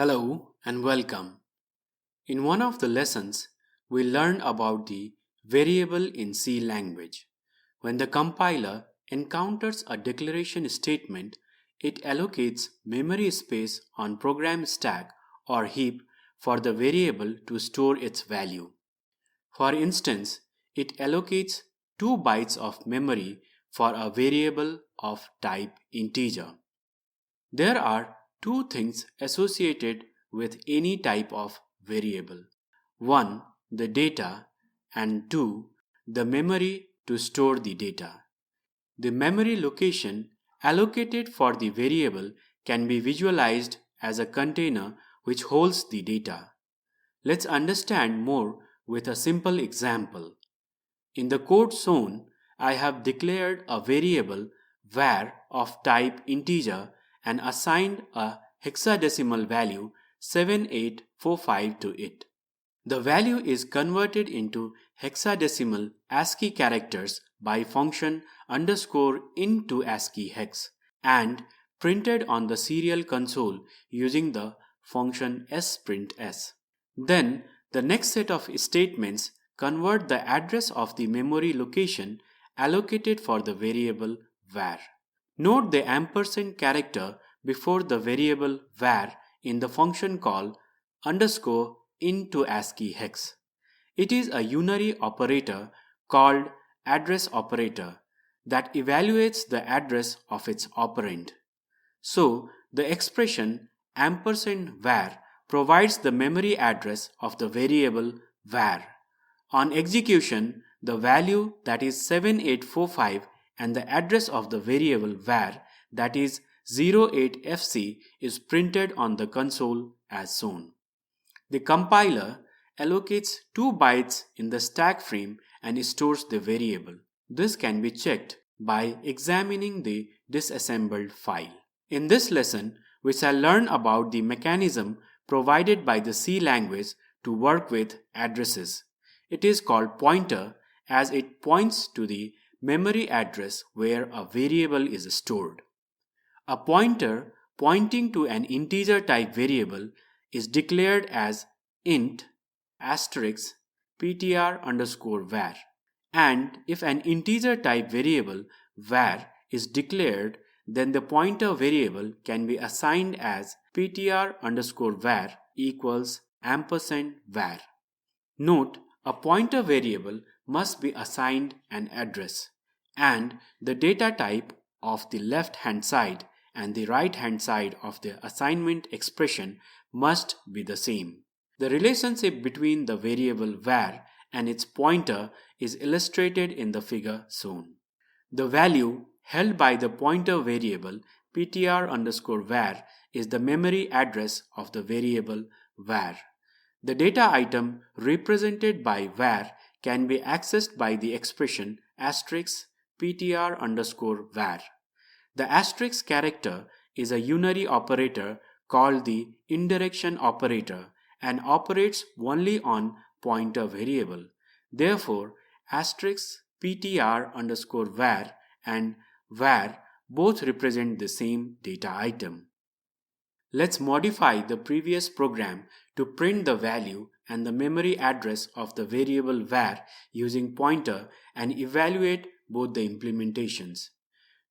Hello and welcome. In one of the lessons, we learned about the variable in C language. When the compiler encounters a declaration statement, it allocates memory space on program stack or heap for the variable to store its value. For instance, it allocates 2 bytes of memory for a variable of type integer. There are two things associated with any type of variable. One, the data, and two, the memory to store the data. The memory location allocated for the variable can be visualized as a container which holds the data. Let's understand more with a simple example. In the code shown, I have declared a variable var of type integer and assigned a hexadecimal value 7845 to it. The value is converted into hexadecimal ASCII characters by function underscore into ASCII hex and printed on the serial console using the function sprintS. Then the next set of statements convert the address of the memory location allocated for the variable var. Note the ampersand character before the variable var in the function call underscore into ASCII hex. It is a unary operator called address operator that evaluates the address of its operand. So, the expression ampersand var provides the memory address of the variable var. On execution, the value that is 7845 and the address of the variable var that is 08FC is printed on the console as shown. The compiler allocates 2 bytes in the stack frame and stores the variable. This can be checked by examining the disassembled file. In this lesson, we shall learn about the mechanism provided by the C language to work with addresses. It is called pointer as it points to the memory address where a variable is stored. A pointer pointing to an integer type variable is declared as int asterisk ptr underscore var, and if an integer type variable var is declared, then the pointer variable can be assigned as ptr underscore var equals ampersand var. Note, a pointer variable must be assigned an address, and the data type of the left hand side and the right hand side of the assignment expression must be the same. The relationship between the variable var and its pointer is illustrated in the figure shown. The value held by the pointer variable ptr underscore var is the memory address of the variable var. The data item represented by var can be accessed by the expression asterisk ptr underscore var. The asterisk character is a unary operator called the indirection operator and operates only on pointer variable. Therefore, asterisk ptr underscore var and var both represent the same data item. Let's modify the previous program to print the value and the memory address of the variable var using pointer and evaluate both the implementations.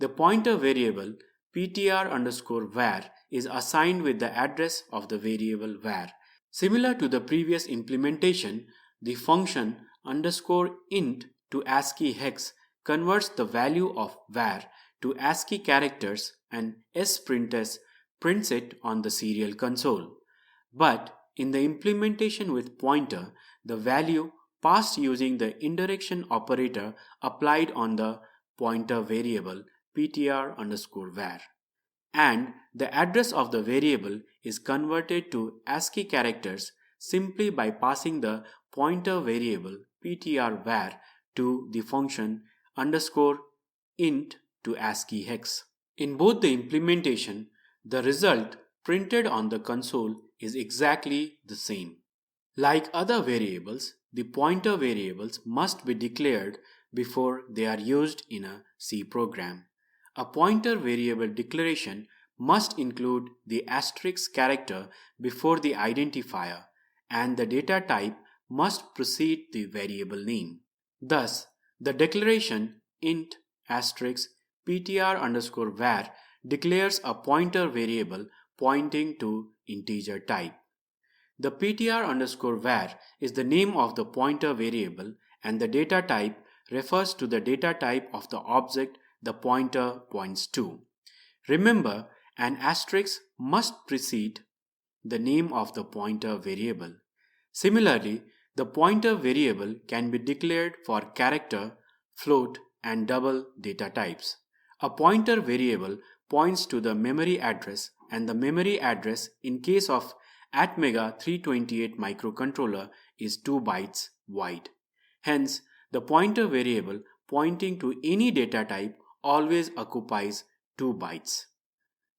The pointer variable ptr underscore var is assigned with the address of the variable var. Similar to the previous implementation, the function underscore int to ASCII hex converts the value of var to ASCII characters and sprintS prints it on the serial console. But in the implementation with pointer, the value passed using the indirection operator applied on the pointer variable ptr underscore var, and the address of the variable is converted to ASCII characters simply by passing the pointer variable ptr var to the function underscore int to ASCII hex. In both the implementation, the result printed on the console is exactly the same. Like other variables, the pointer variables must be declared before they are used in a C program. A pointer variable declaration must include the asterisk character before the identifier, and the data type must precede the variable name. Thus, the declaration int asterisk ptr_var declares a pointer variable pointing to integer type. The ptr_var is the name of the pointer variable, and the data type refers to the data type of the object the pointer points to. Remember, an asterisk must precede the name of the pointer variable. Similarly, the pointer variable can be declared for character, float, and double data types. A pointer variable points to the memory address, and the memory address in case of Atmega 328 microcontroller is 2 bytes wide. Hence, the pointer variable pointing to any data type always occupies 2 bytes.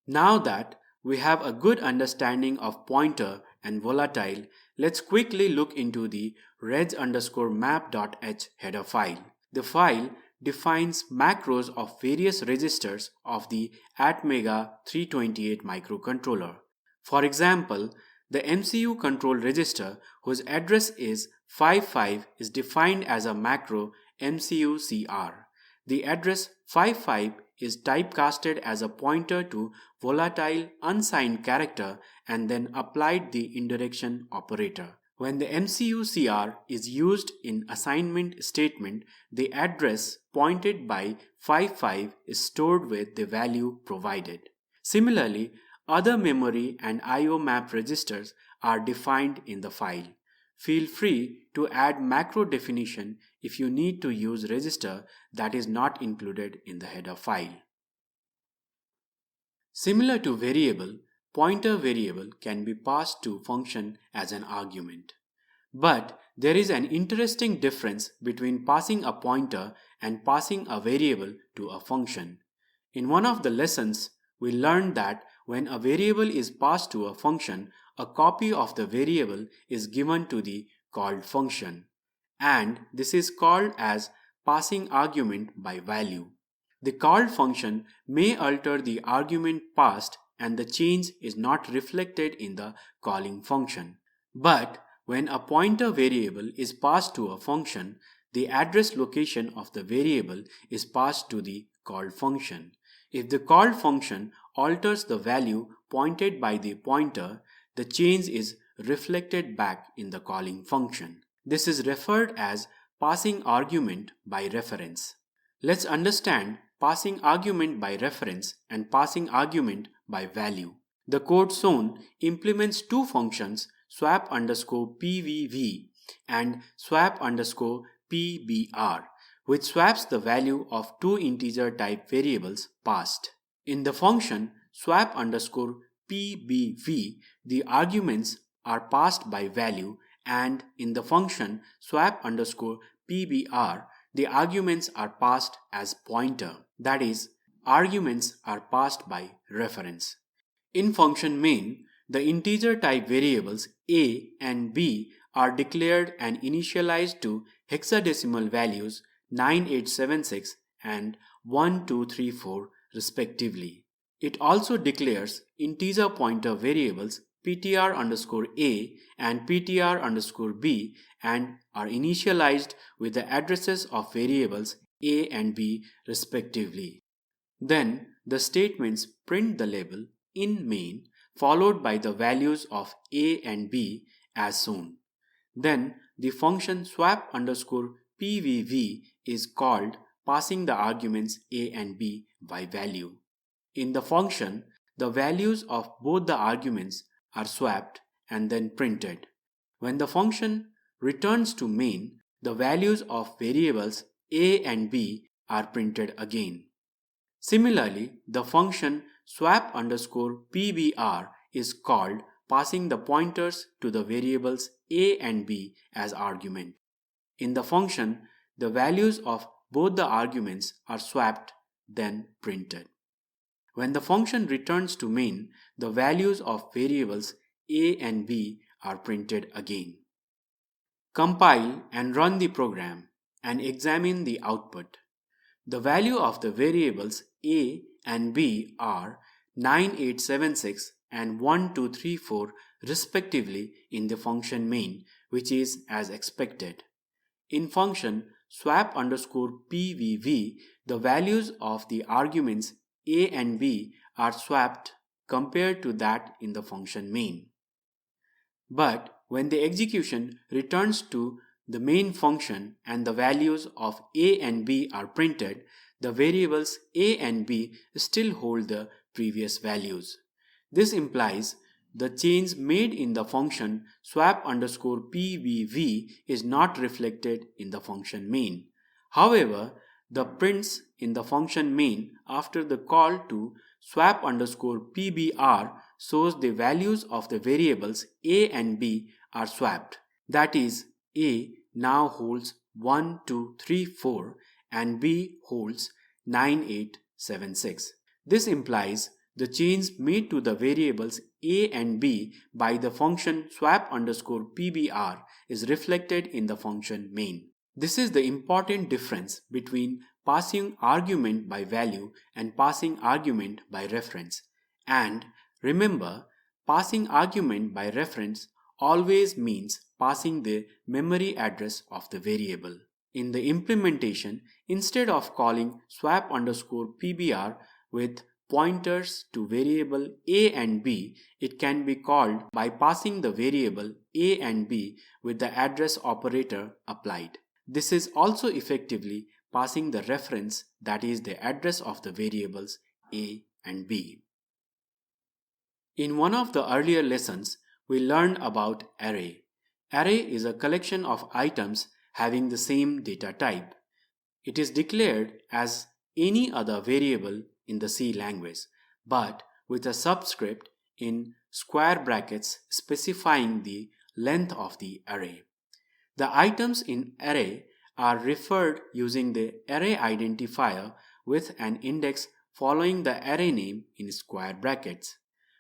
Now that we have a good understanding of pointer and volatile, let's quickly look into the reg_map.h header file. The file defines macros of various registers of the Atmega 328 microcontroller. For example, the MCU control register, whose address is 55, is defined as a macro MCUCR. The address 55 is typecasted as a pointer to volatile unsigned character and then applied the indirection operator. When the MCUCR is used in assignment statement, the address pointed by 55 is stored with the value provided. Similarly, other memory and I/O map registers are defined in the file. Feel free to add macro definition if you need to use register that is not included in the header file. Similar to variable, pointer variable can be passed to function as an argument. But there is an interesting difference between passing a pointer and passing a variable to a function. In one of the lessons, we learned that when a variable is passed to a function, a copy of the variable is given to the called function, and this is called as passing argument by value. The called function may alter the argument passed and the change is not reflected in the calling function. But when a pointer variable is passed to a function, the address location of the variable is passed to the called function. If the called function alters the value pointed by the pointer, the change is reflected back in the calling function. This is referred as passing argument by reference. Let's understand passing argument by reference and passing argument by value. The code shown implements two functions, swap_pvv and swap_pbr, which swaps the value of two integer type variables passed. In the function swap_pbv, the arguments are passed by value, and in the function swap_pbr, the arguments are passed as pointer. That is, arguments are passed by reference. In function main, the integer type variables a and b are declared and initialized to hexadecimal values 9876 and 1234 respectively. It also declares integer pointer variables ptr_a and ptr_b and are initialized with the addresses of variables a and b respectively. Then the statements print the label in main followed by the values of a and b as shown. Then the function swap_pvv is called, passing the arguments a and b by value. In the function, the values of both the arguments are swapped and then printed. When the function returns to main, the values of variables a and b are printed again. Similarly, the function swap_pbr is called, passing the pointers to the variables a and b as argument. In the function, the values of both the arguments are swapped, then printed. When the function returns to main, the values of variables a and b are printed again. Compile and run the program and examine the output. The value of the variables a and b are 9876 and 1234 respectively in the function main, which is as expected. In function swap underscore pvv, the values of the arguments a and b are swapped compared to that in the function main. But when the execution returns to the main function and the values of a and b are printed, the variables a and b still hold the previous values. This implies the change made in the function swap underscore pvv is not reflected in the function main. However, the prints in the function main after the call to swap underscore pbr shows the values of the variables a and b are swapped. That is, a now holds 1, 2, 3, 4 and b holds 9, 8, 7, 6. This implies the change made to the variables a and b by the function swap underscore pbr is reflected in the function main. This is the important difference between passing argument by value and passing argument by reference. And remember, passing argument by reference always means passing the memory address of the variable. In the implementation, instead of calling swap underscore pbr with pointers to variable a and b, it can be called by passing the variable a and b with the address operator applied. This is also effectively passing the reference, that is the address of the variables a and b. In one of the earlier lessons, we learned about array. Array is a collection of items having the same data type. It is declared as any other variable in the C language, but with a subscript in square brackets specifying the length of the array. The items in array are referred using the array identifier with an index following the array name in square brackets.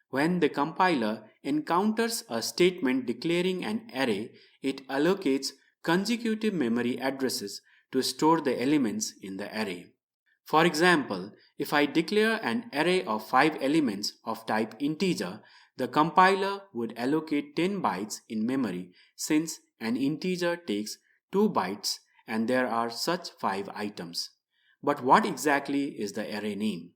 When the compiler encounters a statement declaring an array, it allocates consecutive memory addresses to store the elements in the array. For example, if I declare an array of 5 elements of type integer, the compiler would allocate 10 bytes in memory since an integer takes 2 bytes and there are such 5 items. But what exactly is the array name?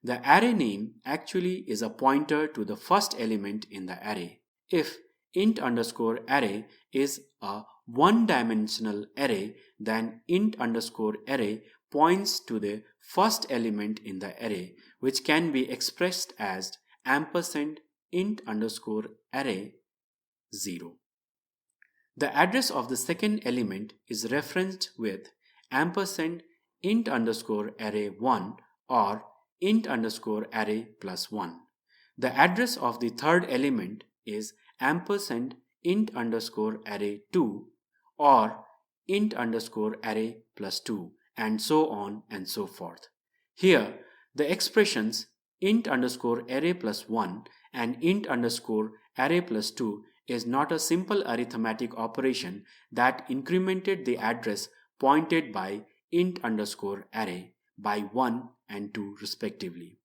The array name actually is a pointer to the first element in the array. If int underscore array is a one-dimensional array, then int underscore array points to the first element in the array, which can be expressed as ampersand int underscore array 0. The address of the second element is referenced with ampersand int underscore array 1 or int underscore array plus 1. The address of the third element is ampersand int underscore array 2 or int underscore array plus 2, and so on and so forth. Here, the expressions int underscore array plus 1 and int underscore array plus 2 is not a simple arithmetic operation that incremented the address pointed by int underscore array by 1 and 2 respectively.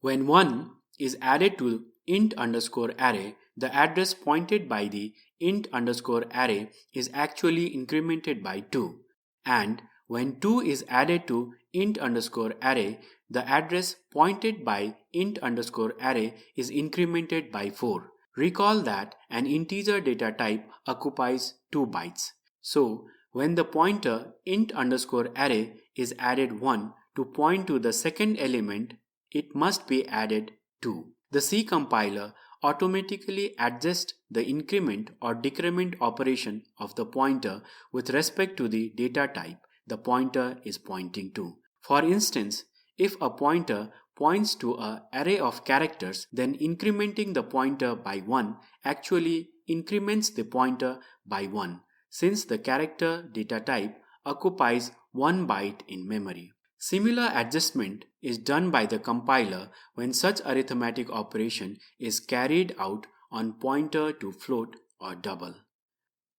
When 1 is added to int underscore array, the address pointed by the int underscore array is actually incremented by 2, and when 2 is added to int underscore array, the address pointed by int underscore array is incremented by 4. Recall that an integer data type occupies 2 bytes. So, when the pointer int underscore array is added 1 to point to the second element, it must be added 2. The C compiler automatically adjusts the increment or decrement operation of the pointer with respect to the data type the pointer is pointing to. For instance, if a pointer points to an array of characters, then incrementing the pointer by 1 actually increments the pointer by 1, since the character data type occupies 1 byte in memory. Similar adjustment is done by the compiler when such arithmetic operation is carried out on pointer to float or double.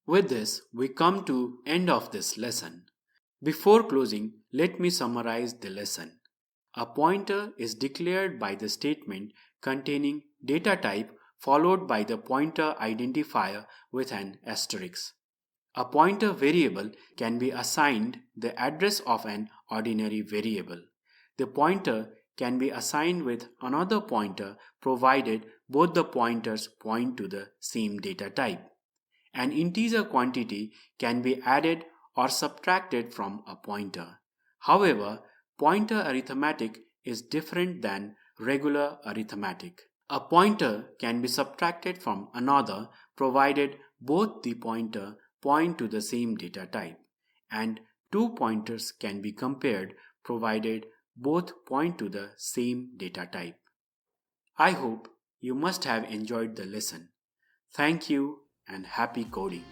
With this, we come to end of this lesson. Before closing, let me summarize the lesson. A pointer is declared by the statement containing data type followed by the pointer identifier with an asterisk. A pointer variable can be assigned the address of an ordinary variable. The pointer can be assigned with another pointer provided both the pointers point to the same data type. An integer quantity can be added or subtracted from a pointer. However, pointer arithmetic is different than regular arithmetic. A pointer can be subtracted from another provided both the pointer point to the same data type, and two pointers can be compared provided both point to the same data type. I hope you must have enjoyed the lesson. Thank you and happy coding.